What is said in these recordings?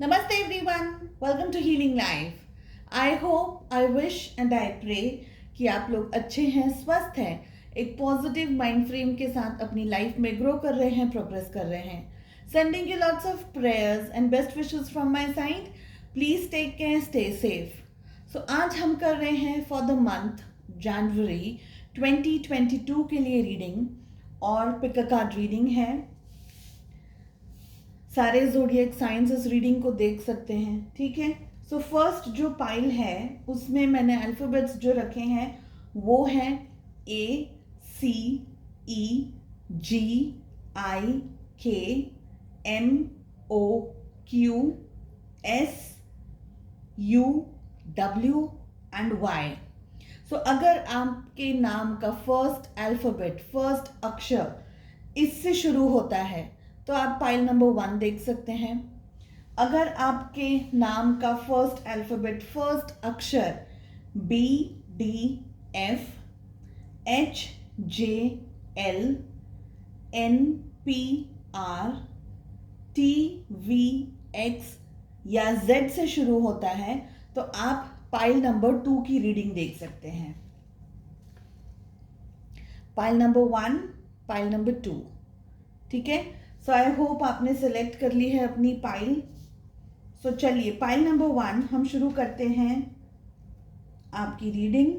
Namaste everyone, welcome to Healing Life. I hope, I wish and I pray कि आप लोग अच्छे हैं, स्वस्थ हैं, एक पॉजिटिव माइंड फ्रेम के साथ अपनी लाइफ में ग्रो कर रहे हैं, प्रोग्रेस कर रहे हैं. Sending you lots of prayers and best wishes from my side. Please take care, stay safe. So आज हम कर रहे हैं for the month January 2022 के लिए रीडिंग और पिक अ कार्ड रीडिंग है. सारे ज़ोडिएक साइंस इस रीडिंग को देख सकते हैं, ठीक है. सो फर्स्ट जो पाइल है उसमें मैंने अल्फ़ाबेट्स जो रखे हैं वो हैं ACEGIKMOQSUW एंड Y. सो अगर आपके नाम का फर्स्ट अल्फ़ाबेट, फर्स्ट अक्षर इससे शुरू होता है तो आप पाइल नंबर 1 देख सकते हैं. अगर आपके नाम का फर्स्ट अल्फ़ाबेट, फर्स्ट अक्षर BDFHJLNPRTVX या Z से शुरू होता है तो आप पाइल नंबर 2 की रीडिंग देख सकते हैं. पाइल नंबर 1, पाइल नंबर 2, ठीक है. सो आई होप आपने सेलेक्ट कर ली है अपनी पाइल. सो चलिए पाइल नंबर 1 हम शुरू करते हैं आपकी रीडिंग.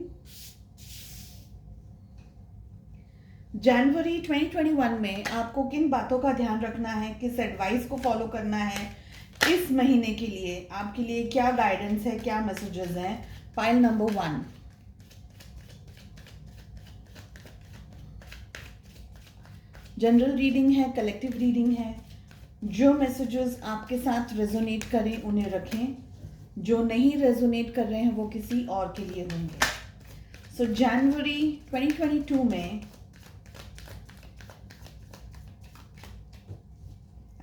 जनवरी 2021 में आपको किन बातों का ध्यान रखना है, किस एडवाइस को फॉलो करना है, इस महीने के लिए आपके लिए क्या गाइडेंस है, क्या मैसेजेस हैं. Pile number 1. जनरल रीडिंग है, कलेक्टिव रीडिंग है. जो मैसेजेस आपके साथ रेजोनेट करें उन्हें रखें, जो नहीं रेजोनेट कर रहे हैं वो किसी और के लिए होंगे. सो जनवरी 2022 में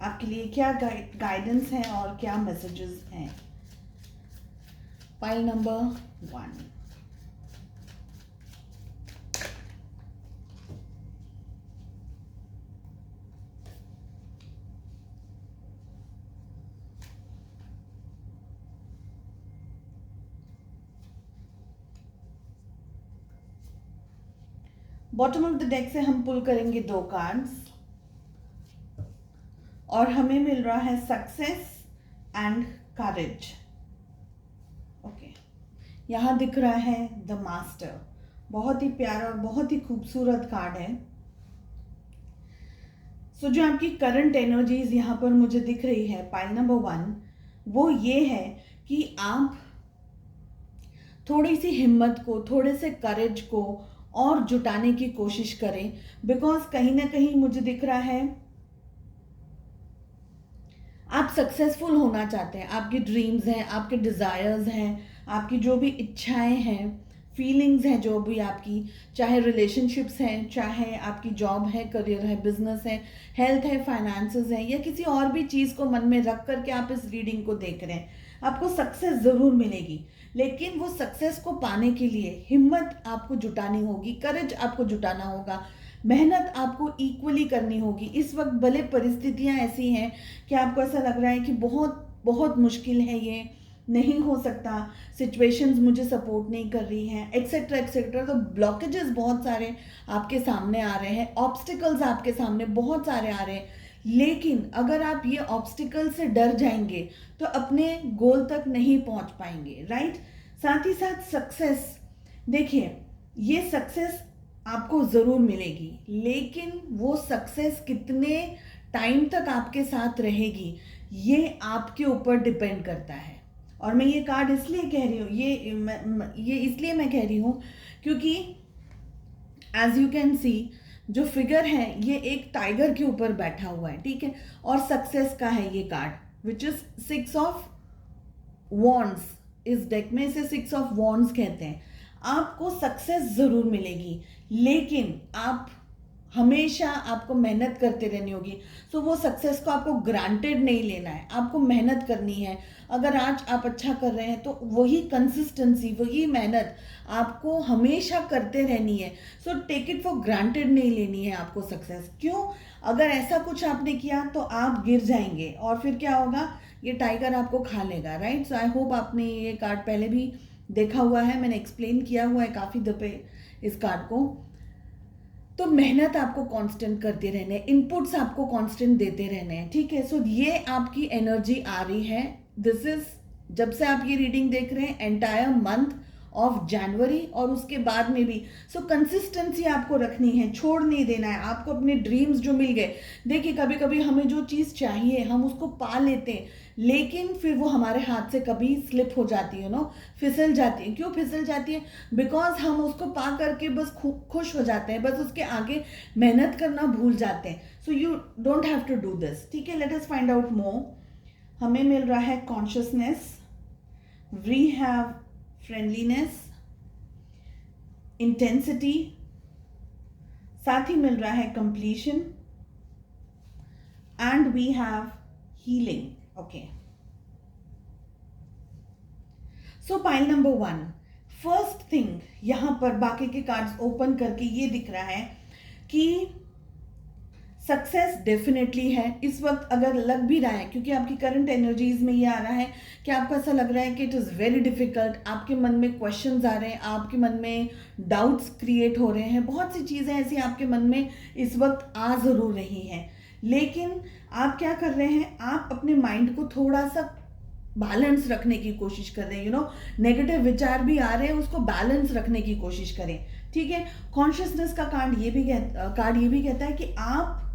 आपके लिए क्या गाइडेंस है और क्या मैसेजेस हैं. Pile number 1. Bottom of the deck से हम पुल करेंगे 2 कार्ड्स और हमें मिल रहा है सक्सेस एंड करेज. ओके, यहाँ दिख रहा है द मास्टर. बहुत ही प्यारा और बहुत ही खूबसूरत कार्ड है. सो जो आपकी करंट एनर्जीज यहाँ पर मुझे दिख रही है पाइल नंबर 1, वो ये है कि आप थोड़ी सी हिम्मत को, थोड़े से करेज को और जुटाने की कोशिश करें. बिकॉज कहीं ना कहीं मुझे दिख रहा है आप सक्सेसफुल होना चाहते हैं. आपके ड्रीम्स हैं, आपके डिज़ायर्स हैं, आपकी जो भी इच्छाएं हैं, फीलिंग्स हैं, जो भी आपकी, चाहे रिलेशनशिप्स हैं, चाहे आपकी जॉब है, करियर है, बिजनेस है, हेल्थ है, फाइनेंसेस हैं, या किसी और भी चीज़ को मन में रख करके आप इस रीडिंग को देख रहे हैं. आपको सक्सेस ज़रूर मिलेगी, लेकिन वो सक्सेस को पाने के लिए हिम्मत आपको जुटानी होगी, करेज आपको जुटाना होगा, मेहनत आपको इक्वली करनी होगी. इस वक्त भले परिस्थितियां ऐसी हैं कि आपको ऐसा लग रहा है कि बहुत बहुत मुश्किल है, ये नहीं हो सकता, सिचुएशंस मुझे सपोर्ट नहीं कर रही हैं, एक्सेट्रा एक्सेट्रा. तो ब्लॉकेजेस बहुत सारे आपके सामने आ रहे हैं, ऑब्स्टिकल्स आपके सामने बहुत सारे आ रहे हैं. लेकिन अगर आप ये ऑब्स्टिकल से डर जाएंगे तो अपने गोल तक नहीं पहुंच पाएंगे, राइट. साथ ही साथ सक्सेस, देखिए ये सक्सेस आपको ज़रूर मिलेगी, लेकिन वो सक्सेस कितने टाइम तक आपके साथ रहेगी ये आपके ऊपर डिपेंड करता है. और मैं ये कार्ड इसलिए कह रही हूँ, ये इसलिए मैं कह रही हूँ क्योंकि एज यू कैन सी जो फिगर है ये एक टाइगर के ऊपर बैठा हुआ है, ठीक है. और सक्सेस का है ये card which is 6 of wands. इस डेक में इसे 6 ऑफ वॉन्ड्स कहते हैं. आपको सक्सेस ज़रूर मिलेगी, लेकिन आप हमेशा आपको मेहनत करते रहनी होगी। सो वो सक्सेस को आपको ग्रांटेड नहीं लेना है, आपको मेहनत करनी है। अगर आज आप अच्छा कर रहे हैं तो वही कंसिस्टेंसी, वही मेहनत आपको हमेशा करते रहनी है। So take it for granted नहीं लेनी है आपको सक्सेस। क्यों? अगर ऐसा कुछ आपने किया तो आप गिर जाएंगे और फिर क्या होगा, ये टाइगर आपको खा लेगा, राइट। सो आई होप आपने ये कार्ड पहले भी देखा हुआ है, मैंने एक्सप्लेन किया हुआ है काफ़ी दफ़े इस कार्ड को। तो मेहनत आपको कांस्टेंट करते रहने, इनपुट्स आपको कांस्टेंट देते रहने हैं, ठीक है। सो ये आपकी एनर्जी आ रही है। दिस इज, जब से आप ये रीडिंग देख रहे हैं, एंटायर मंथ ऑफ जनवरी और उसके बाद में भी। सो कंसिस्टेंसी आपको रखनी है, छोड़ नहीं देना है आपको। अपने ड्रीम्स जो मिल गए, देखिए कभी कभी हमें जो चीज़ चाहिए हम उसको पा लेते हैं, लेकिन फिर वो हमारे हाथ से कभी स्लिप हो जाती है, नो, फिसल जाती है। क्यों फिसल जाती है? बिकॉज हम उसको पा करके बस खुश हो जाते हैं, बस उसके आगे मेहनत करना भूल जाते हैं। So you don't have to do this, ठीक है। Let us find out more. हमें मिल रहा है consciousness, we have friendliness, intensity, साथ ही मिल रहा है completion, and we have healing. Okay, so pile number 1, first thing यहां पर बाकी के कार्ड्स ओपन करके ये दिख रहा है कि सक्सेस डेफिनेटली है इस वक्त। अगर लग भी रहा है, क्योंकि आपकी करंट एनर्जीज में ये आ रहा है कि आपको ऐसा लग रहा है कि इट इज़ वेरी डिफिकल्ट, आपके मन में क्वेश्चंस आ रहे हैं, आपके मन में डाउट्स क्रिएट हो रहे हैं, बहुत सी चीज़ें ऐसी आपके मन में इस वक्त आ ज़रूर रही हैं, लेकिन आप क्या कर रहे हैं, आप अपने माइंड को थोड़ा सा बैलेंस रखने की कोशिश कर रहे हैं। नेगेटिव विचार भी आ रहे हैं, उसको बैलेंस रखने की कोशिश करें, ठीक है। कॉन्शियसनेस का कार्ड ये भी कहता है कि आप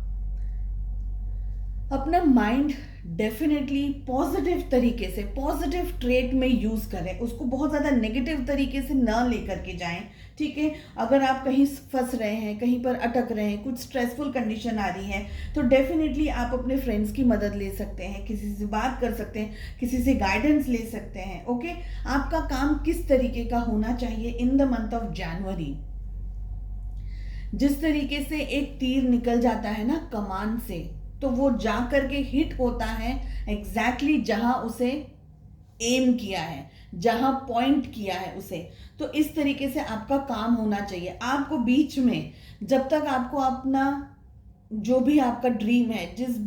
अपना माइंड डेफिनेटली पॉजिटिव तरीके से, पॉजिटिव ट्रेट में यूज करें, उसको बहुत ज़्यादा नेगेटिव तरीके से ना लेकर के जाएं, ठीक है। अगर आप कहीं फंस रहे हैं, कहीं पर अटक रहे हैं, कुछ स्ट्रेसफुल कंडीशन आ रही है, तो डेफिनेटली आप अपने फ्रेंड्स की मदद ले सकते हैं, किसी से बात कर सकते हैं, किसी से गाइडेंस ले सकते हैं, ओके। आपका काम किस तरीके का होना चाहिए इन द मंथ ऑफ जनवरी? जिस तरीके से एक तीर निकल जाता है ना कमान से, तो वो जा करके हिट होता है एग्जैक्टली जहां उसे एम किया है, जहां पॉइंट किया है उसे। तो इस तरीके से आपका काम होना चाहिए। आपको बीच में, जब तक आपको अपना जो भी आपका ड्रीम है, जिस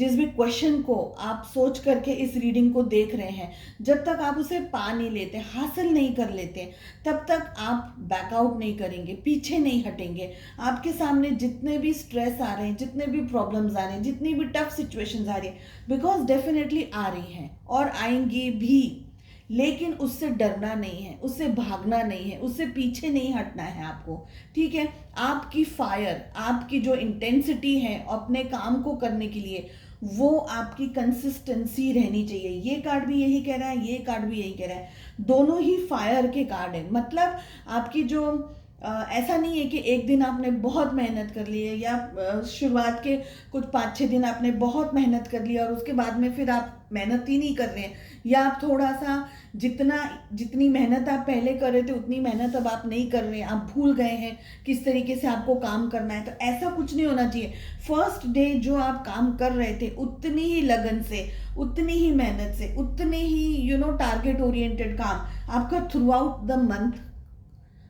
भी क्वेश्चन को आप सोच करके इस रीडिंग को देख रहे हैं, जब तक आप उसे पा नहीं लेते, हासिल नहीं कर लेते, तब तक आप बैकआउट नहीं करेंगे, पीछे नहीं हटेंगे। आपके सामने जितने भी स्ट्रेस आ रहे हैं, जितने भी प्रॉब्लम्स आ रहे हैं, जितनी भी टफ सिचुएशंस आ रही है, बिकॉज डेफिनेटली आ रही हैं और आएंगी भी, लेकिन उससे डरना नहीं है, उससे भागना नहीं है, उससे पीछे नहीं हटना है आपको, ठीक है। आपकी फायर, आपकी जो इंटेंसिटी है अपने काम को करने के लिए, वो आपकी कंसिस्टेंसी रहनी चाहिए। ये कार्ड भी यही कह रहा है, ये कार्ड भी यही कह रहा है, दोनों ही फायर के कार्ड है। मतलब आपकी जो ऐसा नहीं है कि एक दिन आपने बहुत मेहनत कर ली है, या शुरुआत के कुछ 5-6 दिन आपने बहुत मेहनत कर लिया और उसके बाद में फिर आप मेहनत ही नहीं कर रहे हैं, या आप थोड़ा सा जितनी मेहनत आप पहले कर रहे थे उतनी मेहनत अब आप नहीं कर रहे हैं, आप भूल गए हैं किस तरीके से आपको काम करना है। तो ऐसा कुछ नहीं होना चाहिए। फर्स्ट डे जो आप काम कर रहे थे, उतनी ही लगन से, उतनी ही मेहनत से, उतने ही टारगेट ओरिएंटेड काम आपका थ्रू आउट द मंथ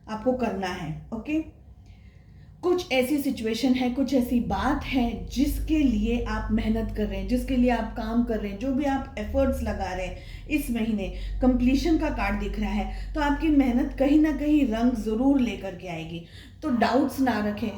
आपको करना है, ओके। कुछ ऐसी सिचुएशन है, कुछ ऐसी बात है जिसके लिए आप मेहनत कर रहे हैं, जिसके लिए आप काम कर रहे हैं, जो भी आप एफर्ट्स लगा रहे हैं इस महीने, कंप्लीशन का कार्ड दिख रहा है, तो आपकी मेहनत कहीं ना कहीं रंग जरूर लेकर के आएगी। तो डाउट्स ना रखें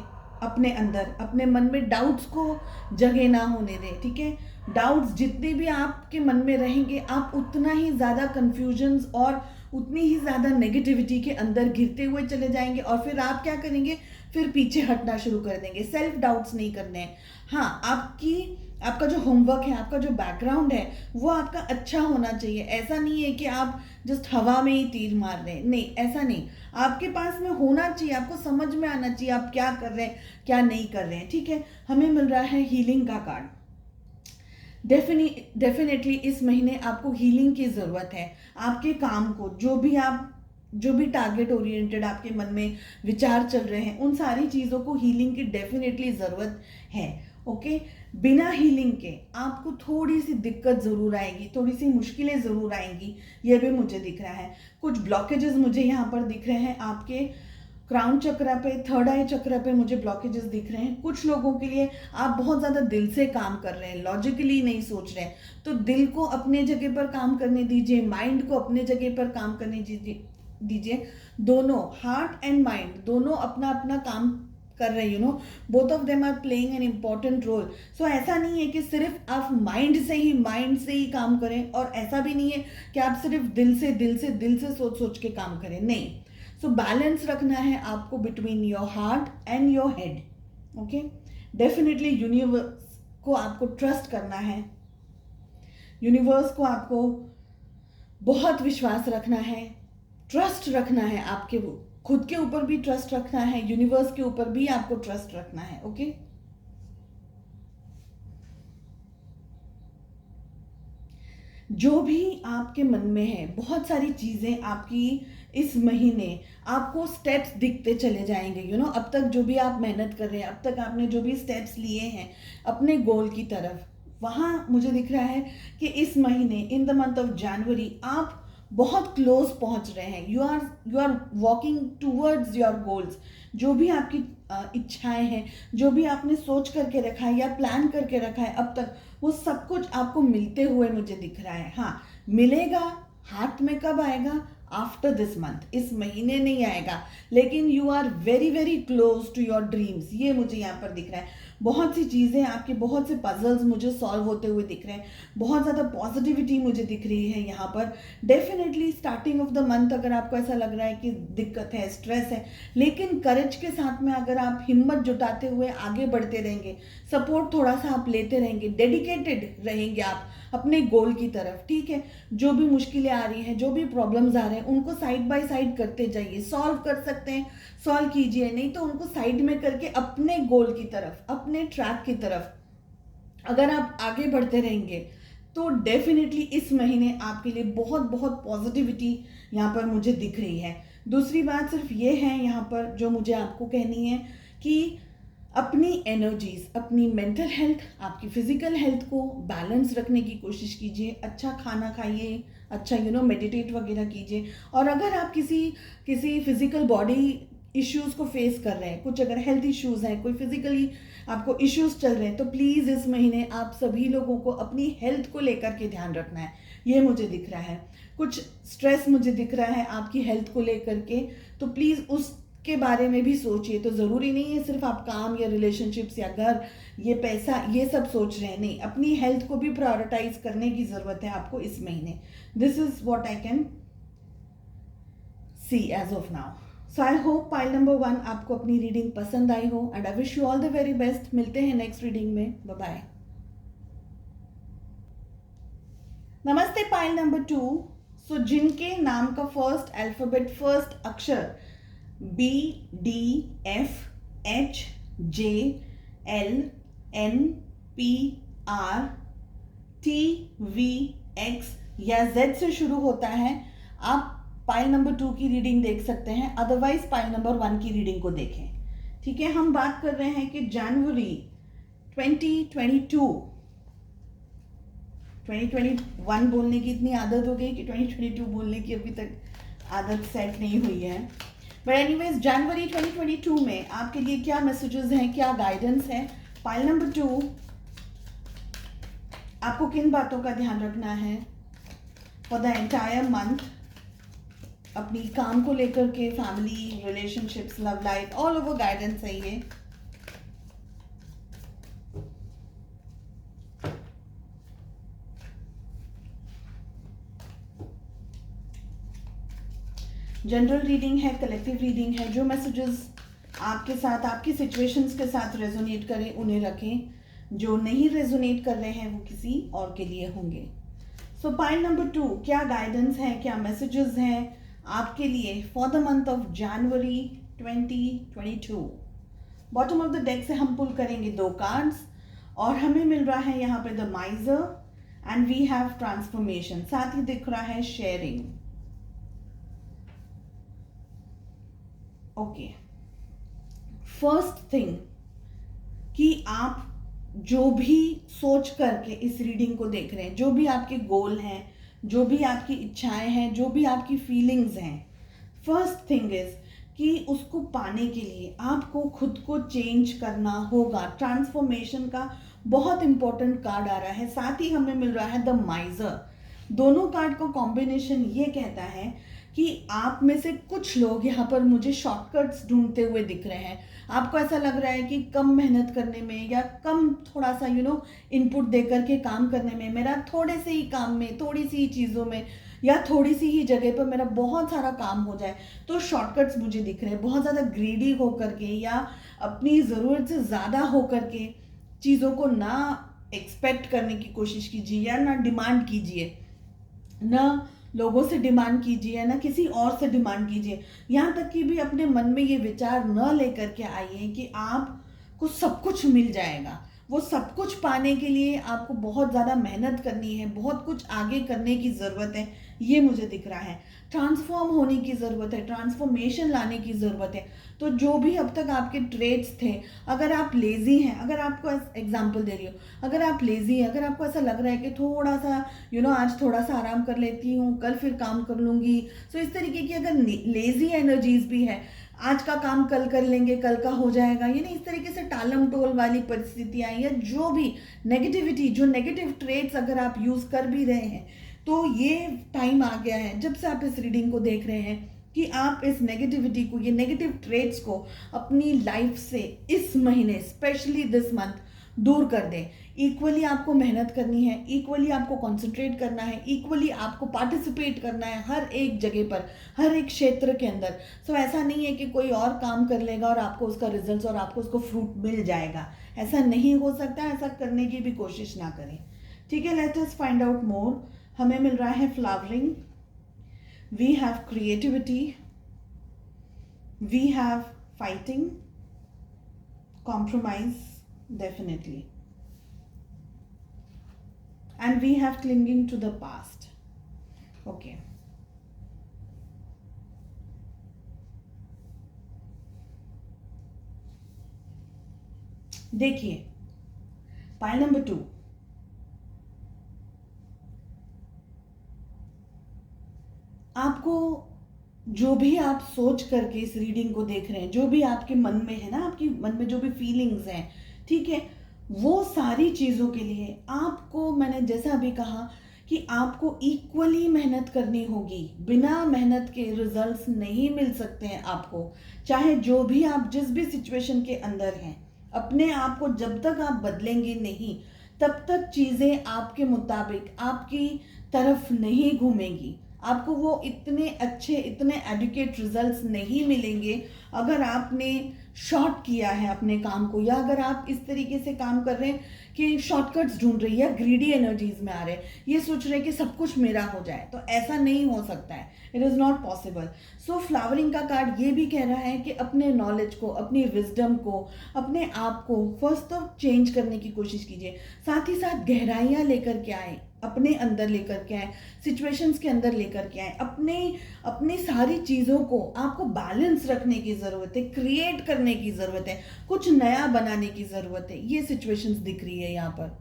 अपने अंदर, अपने मन में डाउट्स को जगह ना होने दें, ठीक है। डाउट्स जितने भी आपके मन में रहेंगे, आप उतना ही ज़्यादा कन्फ्यूजन्स और उतनी ही ज़्यादा नेगेटिविटी के अंदर गिरते हुए चले जाएंगे, और फिर आप क्या करेंगे, फिर पीछे हटना शुरू कर देंगे। सेल्फ डाउट्स नहीं करने हैं। हाँ, आपका जो होमवर्क है, आपका जो बैकग्राउंड है, वो आपका अच्छा होना चाहिए। ऐसा नहीं है कि आप जस्ट हवा में ही तीर मार रहे हैं, नहीं, ऐसा नहीं। आपके पास में होना चाहिए, आपको समझ में आना चाहिए आप क्या कर रहे हैं, क्या नहीं कर रहे हैं, ठीक है। हमें मिल रहा है हीलिंग का कार्ड। डेफिनेटली इस महीने आपको हीलिंग की ज़रूरत है। आपके काम को, जो भी आप जो भी टारगेट ओरिएंटेड आपके मन में विचार चल रहे हैं, उन सारी चीज़ों को हीलिंग की डेफिनेटली ज़रूरत है। ओके, बिना हीलिंग के आपको थोड़ी सी दिक्कत ज़रूर आएगी, थोड़ी सी मुश्किलें ज़रूर आएंगी, ये भी मुझे दिख रहा है। कुछ ब्लॉकेजेस मुझे यहाँ पर दिख रहे हैं आपके क्राउन चक्रा पे, थर्ड आई चक्रा पे मुझे ब्लॉकेजेस दिख रहे हैं। कुछ लोगों के लिए आप बहुत ज़्यादा दिल से काम कर रहे हैं, लॉजिकली नहीं सोच रहे हैं, तो दिल को अपने जगह पर काम करने दीजिए, माइंड को अपने जगह पर काम करने दीजिए। दोनों हार्ट एंड माइंड दोनों अपना अपना काम कर रहे हैं, both of them are playing an important role. So ऐसा नहीं है कि सिर्फ आप माइंड से ही काम करें, और ऐसा भी नहीं है कि आप सिर्फ दिल से सोच के काम करें, नहीं। सो बैलेंस रखना है आपको between your heart and your head. Okay, definitely universe को आपको ट्रस्ट करना है, यूनिवर्स को आपको बहुत विश्वास रखना है, ट्रस्ट रखना है, आपके खुद के ऊपर भी ट्रस्ट रखना है, यूनिवर्स के ऊपर भी आपको ट्रस्ट रखना है। ओके, जो भी आपके मन में है, बहुत सारी चीजें आपकी इस महीने आपको स्टेप्स दिखते चले जाएंगे। अब तक जो भी आप मेहनत कर रहे हैं, अब तक आपने जो भी स्टेप्स लिए हैं अपने गोल की तरफ, वहां मुझे दिख रहा है कि इस महीने in the month of January आप बहुत क्लोज पहुंच रहे हैं। You are walking towards your goals. जो भी आपकी इच्छाएं हैं, जो भी आपने सोच करके रखा है या प्लान करके रखा है अब तक, वो सब कुछ आपको मिलते हुए मुझे दिख रहा है। हाँ, मिलेगा, हाथ में कब आएगा? आफ्टर दिस मंथ, इस महीने नहीं आएगा, लेकिन you are very very close to your dreams, ये मुझे यहाँ पर दिख रहा है। बहुत सी चीज़ें आपके, बहुत से पजल्स मुझे सॉल्व होते हुए दिख रहे हैं, बहुत ज़्यादा पॉजिटिविटी मुझे दिख रही है यहाँ पर। Definitely starting of the month अगर आपको ऐसा लग रहा है कि दिक्कत है, स्ट्रेस है, लेकिन करेज के साथ में अगर आप हिम्मत जुटाते हुए आगे बढ़ते रहेंगे, सपोर्ट थोड़ा सा आप लेते रहेंगे, डेडिकेटेड रहेंगे आप अपने गोल की तरफ, ठीक है। जो भी मुश्किलें आ रही हैं, जो भी प्रॉब्लम्स आ रहे हैं, उनको साइड बाय साइड करते जाइए। सॉल्व कर सकते हैं सॉल्व कीजिए, नहीं तो उनको साइड में करके अपने गोल की तरफ, अपने ट्रैक की तरफ अगर आप आगे बढ़ते रहेंगे तो डेफिनेटली इस महीने आपके लिए बहुत बहुत पॉजिटिविटी यहाँ पर मुझे दिख रही है। दूसरी बात सिर्फ ये है यहाँ पर जो मुझे आपको कहनी है कि अपनी एनर्जीज, अपनी मेंटल हेल्थ, आपकी फिजिकल हेल्थ को बैलेंस रखने की कोशिश कीजिए। अच्छा खाना खाइए, अच्छा मेडिटेट वगैरह कीजिए। और अगर आप किसी फिजिकल बॉडी इश्यूज को फेस कर रहे हैं, कुछ अगर हेल्थ इश्यूज हैं, कोई फिजिकली आपको इश्यूज चल रहे हैं, तो प्लीज़ इस महीने आप सभी लोगों को अपनी हेल्थ को लेकर के ध्यान रखना है, ये मुझे दिख रहा है। कुछ स्ट्रेस मुझे दिख रहा है आपकी हेल्थ को लेकर के, तो प्लीज़ उसके बारे में भी सोचिए। तो ज़रूरी नहीं है सिर्फ आप काम या रिलेशनशिप्स या घर, ये पैसा, ये सब सोच रहे हैं, नहीं, अपनी हेल्थ को भी प्रायोरिटाइज करने की ज़रूरत है आपको इस महीने। This is what I can see as of now. So I hope pile number 1 आपको अपनी रीडिंग पसंद आई हो, and I wish you all the very best. मिलते हैं नेक्स्ट रीडिंग में, बाय बाय। नमस्ते पाइल नंबर 2। सो जिनके नाम का फर्स्ट अल्फाबेट, फर्स्ट अक्षर BDFHJLNPRTVX या Z से शुरू होता है, आप पाइल नंबर 2 की रीडिंग देख सकते हैं, अदरवाइज पाइल नंबर 1 की रीडिंग को देखें, ठीक है। हम बात कर रहे हैं कि जनवरी 2021 बोलने की इतनी आदत हो गई कि 2022 बोलने की अभी तक आदत सेट नहीं हुई है। बट एनीवेज, जनवरी 2022 में आपके लिए क्या मैसेजेस हैं, क्या गाइडेंस है? पाइल नंबर 2, आपको किन बातों का ध्यान रखना है फॉर द एंटायर मंथ, अपनी काम को लेकर के, family, relationships, love life, all over guidance है ये। जनरल रीडिंग है, कलेक्टिव रीडिंग है। जो मैसेजेस आपके साथ, आपकी सिचुएशंस के साथ रेजोनेट करें उन्हें रखें, जो नहीं रेजोनेट कर रहे हैं वो किसी और के लिए होंगे। सो पाइल नंबर 2, क्या गाइडेंस है, क्या मैसेजेस हैं आपके लिए for the month of January 2022? Bottom of the deck से हम पुल करेंगे 2 कार्ड्स, और हमें मिल रहा है यहाँ पे the miser and we have transformation, साथ ही दिख रहा है शेयरिंग। ओके, फर्स्ट थिंग कि आप जो भी सोच करके इस रीडिंग को देख रहे हैं, जो भी आपके गोल हैं, जो भी आपकी इच्छाएं हैं, जो भी आपकी फीलिंग्स हैं, फर्स्ट थिंग इज कि उसको पाने के लिए आपको खुद को चेंज करना होगा। ट्रांसफॉर्मेशन का बहुत इंपॉर्टेंट कार्ड आ रहा है, साथ ही हमें मिल रहा है द माइजर। दोनों कार्ड का कॉम्बिनेशन ये कहता है कि आप में से कुछ लोग यहाँ पर मुझे शॉर्टकट्स ढूंढते हुए दिख रहे हैं। आपको ऐसा लग रहा है कि कम मेहनत करने में या कम थोड़ा सा इनपुट दे करके काम करने में, मेरा थोड़े से ही काम में, थोड़ी सी ही चीज़ों में या थोड़ी सी ही जगह पर मेरा बहुत सारा काम हो जाए, तो शॉर्टकट्स मुझे दिख रहे हैं। बहुत ज़्यादा ग्रीडी होकर के या अपनी ज़रूरत से ज़्यादा होकर के चीज़ों को ना एक्सपेक्ट करने की कोशिश कीजिए या ना डिमांड कीजिए, ना लोगों से डिमांड कीजिए, ना किसी और से डिमांड कीजिए। यहाँ तक कि भी अपने मन में ये विचार न लेकर के आइए कि आपको सब कुछ मिल जाएगा। वो सब कुछ पाने के लिए आपको बहुत ज़्यादा मेहनत करनी है, बहुत कुछ आगे करने की ज़रूरत है, ये मुझे दिख रहा है। ट्रांसफॉर्म होने की ज़रूरत है, ट्रांसफॉर्मेशन लाने की ज़रूरत है। तो जो भी अब तक आपके ट्रेड्स थे, अगर आप लेज़ी हैं, अगर आपको एग्जांपल दे रही हूँ, अगर आप लेज़ी हैं, अगर आपको ऐसा लग रहा है कि थोड़ा सा आज थोड़ा सा आराम कर लेती हूँ, कल फिर काम कर लूँगी, सो इस तरीके की अगर लेज़ी एनर्जीज भी है, आज का काम कल कर लेंगे, कल का हो जाएगा, यानी इस तरीके से टालम टोल वाली परिस्थितियाँ या जो भी नेगेटिविटी, जो नेगेटिव ट्रेड्स अगर आप यूज़ कर भी रहे हैं, तो ये टाइम आ गया है जब से आप इस रीडिंग को देख रहे हैं कि आप इस नेगेटिविटी को, ये नेगेटिव ट्रेड्स को अपनी लाइफ से इस महीने, स्पेशली दिस मंथ, दूर कर दें। इक्वली आपको मेहनत करनी है, इक्वली आपको कंसंट्रेट करना है, इक्वली आपको पार्टिसिपेट करना है हर एक जगह पर, हर एक क्षेत्र के अंदर। सो ऐसा नहीं है कि कोई और काम कर लेगा और आपको उसका रिजल्ट और आपको उसको फ्रूट मिल जाएगा, ऐसा नहीं हो सकता। ऐसा करने की भी कोशिश ना करें, ठीक है। Let us find out more. हमें मिल रहा है flowering, we have creativity, we have fighting, compromise definitely, and we have clinging to the past. Okay, देखिए पाइल नंबर 2, आपको जो भी आप सोच करके इस रीडिंग को देख रहे हैं, जो भी आपके मन में है ना, आपकी मन में जो भी फीलिंग्स हैं, ठीक है, वो सारी चीज़ों के लिए आपको, मैंने जैसा अभी कहा कि आपको इक्वली मेहनत करनी होगी। बिना मेहनत के रिजल्ट्स नहीं मिल सकते हैं आपको, चाहे जो भी आप जिस भी सिचुएशन के अंदर हैं। अपने आप को जब तक आप बदलेंगे नहीं, तब तक चीज़ें आपके मुताबिक आपकी तरफ नहीं घूमेंगी। आपको वो इतने अच्छे, इतने एडुकेट रिजल्ट्स नहीं मिलेंगे अगर आपने शॉर्ट किया है अपने काम को, या अगर आप इस तरीके से काम कर रहे हैं कि शॉर्टकट्स ढूंढ रही है या ग्रीडी एनर्जीज में आ रहे हैं, ये सोच रहे हैं कि सब कुछ मेरा हो जाए, तो ऐसा नहीं हो सकता है। It is not possible. So flowering का कार्ड ये भी कह रहा है कि अपने नॉलेज को, अपनी विजडम को, अपने आप को फर्स्ट तो चेंज करने की कोशिश कीजिए, साथ ही साथ गहराइयाँ लेकर के आए, अपने अंदर लेकर के आए, सिचुएशंस के अंदर लेकर के आए। अपनी सारी चीज़ों को आपको बैलेंस रखने की ज़रूरत है, क्रिएट करने की ज़रूरत है, कुछ नया बनाने की ज़रूरत है। ये सिचुएशंस दिख रही है यहाँ पर।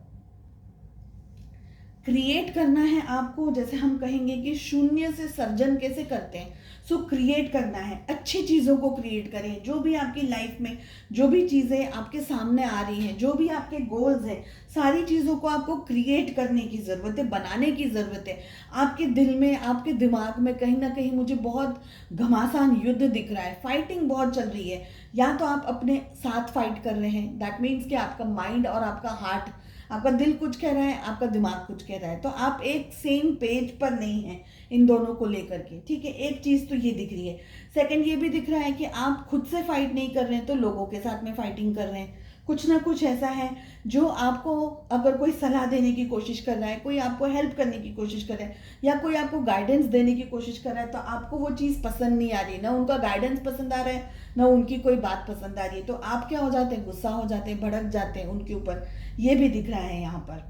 क्रिएट करना है आपको, जैसे हम कहेंगे कि शून्य से सर्जन कैसे करते हैं, सो क्रिएट करना है, अच्छी चीज़ों को क्रिएट करें। जो भी आपकी लाइफ में, जो भी चीज़ें आपके सामने आ रही हैं, जो भी आपके गोल्स हैं, सारी चीज़ों को आपको क्रिएट करने की ज़रूरत है, बनाने की ज़रूरत है। आपके दिल में, आपके दिमाग में कहीं ना कहीं मुझे बहुत घमासान युद्ध दिख रहा है, फाइटिंग बहुत चल रही है। या तो आप अपने साथ फाइट कर रहे हैं, दैट मीन्स कि आपका माइंड और आपका हार्ट, आपका दिल कुछ कह रहा है, आपका दिमाग कुछ कह रहा है, तो आप एक सेम पेज पर नहीं हैं इन दोनों को लेकर के, ठीक है। एक चीज़ तो ये दिख रही है। सेकंड ये भी दिख रहा है कि आप खुद से फाइट नहीं कर रहे हैं, तो लोगों के साथ में फाइटिंग कर रहे हैं। कुछ ना कुछ ऐसा है जो आपको, अगर कोई सलाह देने की कोशिश कर रहा है, कोई आपको हेल्प करने की कोशिश कर रहा है, या कोई आपको गाइडेंस देने की कोशिश कर रहा है, तो आपको वो चीज़ पसंद नहीं आ रही, ना उनका गाइडेंस पसंद आ रहा है, ना उनकी कोई बात पसंद आ रही है, तो आप क्या हो जाते हैं, गुस्सा हो जाते हैं, भड़क जाते हैं उनके ऊपर। ये भी दिख रहा है यहाँ पर।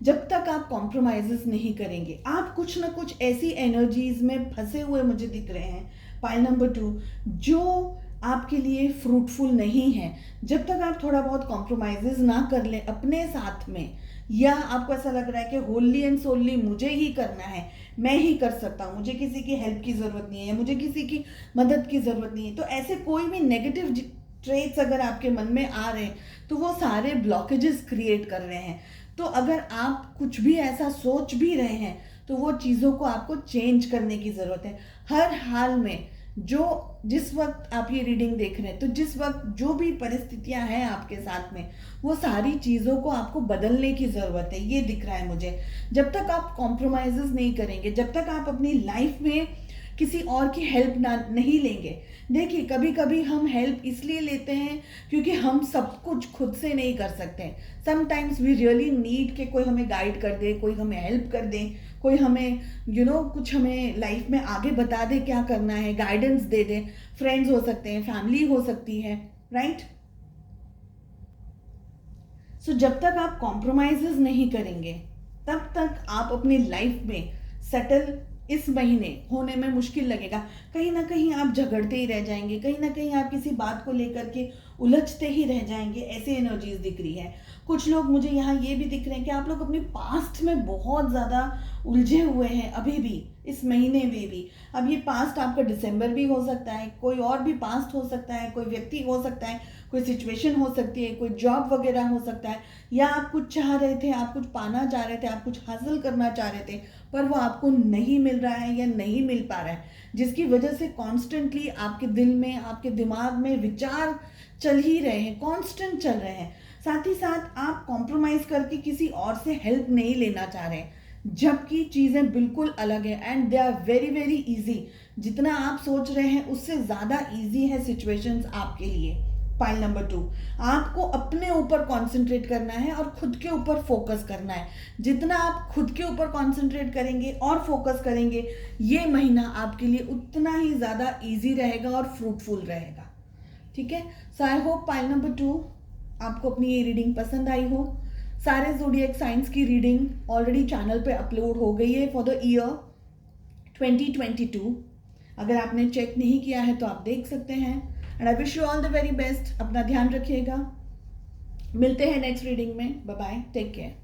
जब तक आप कॉम्प्रोमाइजेस नहीं करेंगे, आप कुछ ना कुछ ऐसी एनर्जीज में फंसे हुए मुझे दिख रहे हैं, पाइल नंबर 2, जो आपके लिए फ्रूटफुल नहीं है। जब तक आप थोड़ा बहुत कॉम्प्रोमाइजेज ना कर लें अपने साथ में, या आपको ऐसा लग रहा है कि होली एंड सोली मुझे ही करना है, मैं ही कर सकता हूँ, मुझे किसी की हेल्प की ज़रूरत नहीं है, मुझे किसी की मदद की ज़रूरत नहीं है, तो ऐसे कोई भी नेगेटिव ट्रेट्स अगर आपके मन में आ रहे हैं तो वो सारे ब्लॉकेजेस क्रिएट कर रहे हैं। तो अगर आप कुछ भी ऐसा सोच भी रहे हैं तो वो चीज़ों को आपको चेंज करने की ज़रूरत है। हर हाल में जिस वक्त आप ये रीडिंग देख रहे हैं, तो जिस वक्त जो भी परिस्थितियां हैं आपके साथ में, वो सारी चीज़ों को आपको बदलने की ज़रूरत है, ये दिख रहा है मुझे। जब तक आप कॉम्प्रोमाइज़ेस नहीं करेंगे, जब तक आप अपनी लाइफ में किसी और की हेल्प नहीं लेंगे। देखिए, कभी कभी हम हेल्प इसलिए लेते हैं क्योंकि हम सब कुछ खुद से नहीं कर सकते। समटाइम्स वी रियली नीड कि कोई हमें गाइड कर दे, कोई हमें हेल्प कर दे, कोई हमें कुछ हमें लाइफ में आगे बता दे क्या करना है, गाइडेंस दे दे। फ्रेंड्स हो सकते हैं, फैमिली हो सकती है, राइट। सो जब तक आप कॉम्प्रोमाइजेस नहीं करेंगे तब तक आप अपनी लाइफ में सेटल इस महीने होने में मुश्किल लगेगा। कहीं ना कहीं आप झगड़ते ही रह जाएंगे, कहीं ना कहीं आप किसी बात को लेकर के उलझते ही रह जाएंगे, ऐसे एनर्जीज दिख रही है। कुछ लोग मुझे यहाँ ये भी दिख रहे हैं कि आप लोग अपने पास्ट में बहुत ज़्यादा उलझे हुए हैं अभी भी, इस महीने में भी। अब ये पास्ट आपका दिसंबर भी हो सकता है, कोई और भी पास्ट हो सकता है, कोई व्यक्ति हो सकता है, कोई सिचुएशन हो सकती है, कोई जॉब वगैरह हो सकता है, या आप कुछ चाह रहे थे, आप कुछ पाना चाह रहे थे, आप कुछ हासिल करना चाह रहे थे, पर वो आपको नहीं मिल रहा है या नहीं मिल पा रहा है, जिसकी वजह से कॉन्स्टेंटली आपके दिल में, आपके दिमाग में विचार चल ही रहे हैं, कॉन्स्टेंट चल रहे हैं। साथ ही साथ आप कॉम्प्रोमाइज करके किसी और से हेल्प नहीं लेना चाह रहे हैं, जबकि चीज़ें बिल्कुल अलग है and they are very very easy. जितना आप सोच रहे हैं उससे ज़्यादा इजी है सिचुएशंस आपके लिए। पाइल नंबर 2, आपको अपने ऊपर कंसंट्रेट करना है और खुद के ऊपर फोकस करना है। जितना आप खुद के ऊपर कंसंट्रेट करेंगे और फोकस करेंगे, ये महीना आपके लिए उतना ही ज़्यादा इजी रहेगा और फ्रूटफुल रहेगा। ठीक है। सो आई होप पाइल नंबर 2 आपको अपनी ये रीडिंग पसंद आई हो। सारे ज़ोडिएक साइंस की रीडिंग ऑलरेडी चैनल पे अपलोड हो गई है फॉर द ईयर 2022। अगर आपने चेक नहीं किया है तो आप देख सकते हैं। And I wish you all the very best. अपना ध्यान रखिएगा। मिलते हैं नेक्स्ट रीडिंग में। Bye bye, take care.